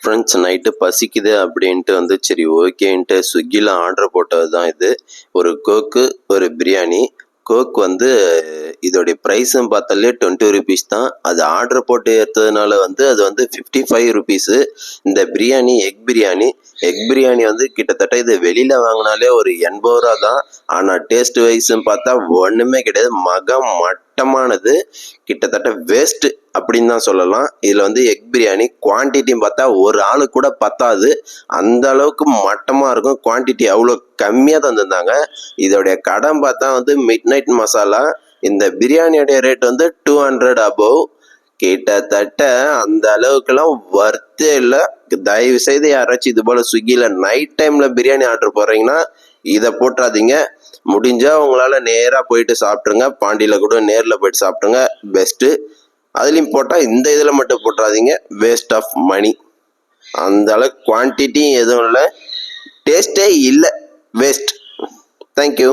Friends night பசிக்குது அப்படின்ட்டு வந்து சரி ஓகேன்ட்டு ஸ்விக்கியில் ஆர்டர் போட்டது தான் இது. ஒரு கோக்கு ஒரு பிரியாணி. கோக் வந்து இதோடைய ப்ரைஸுன்னு பார்த்தாலே 20 ருபீஸ் தான். அது ஆர்டர் போட்டு எடுத்ததுனால வந்து அது வந்து 55 ருபீஸு. இந்த பிரியாணி எக் பிரியாணி வந்து கிட்டத்தட்ட இது வெளியில் வாங்கினாலே ஒரு 80 ரூபா தான். ஆனால் டேஸ்ட் வைஸ்ன்னு பார்த்தா ஒன்றுமே கிடையாது. மட்டமானது, கிட்டத்தட்ட வேஸ்ட்டு அப்படின்னு தான் சொல்லலாம். இதில் வந்து எக் பிரியாணி குவான்டிட்டின்னு பார்த்தா ஒரு ஆளு கூட பத்தாது, அந்த அளவுக்கு மட்டமாக இருக்கும். குவான்டிட்டி அவ்வளோ கம்மியாக தந்துருந்தாங்க. இதோடைய கடன் பார்த்தா வந்து மிட் நைட் மசாலா. இந்த பிரியாணியோடைய ரேட் வந்து 200 அபோவ். கிட்டத்தட்ட அந்த அளவுக்குலாம் வர்த்தே இல்லை. தயவு செய்து யாராச்சும் இது போல் ஸ்விக்கியில் நைட் டைமில் பிரியாணி ஆர்டர் போடுறீங்கன்னா இதை போட்டுறாதீங்க. முடிஞ்சா உங்களால் நேராக போயிட்டு சாப்பிட்ருங்க. பாண்டியில் கூட நேரில் போயிட்டு சாப்பிட்ருங்க, பெஸ்ட்டு. அதுலேயும் போட்டால் இந்த இதில் மட்டும் போட்டுறாதீங்க, வேஸ்ட் ஆஃப் மணி. அந்த அளவுக்கு குவான்டிட்டியும் எதுவும் இல்லை, டேஸ்ட்டே இல்லை, வேஸ்ட். தேங்க்யூ.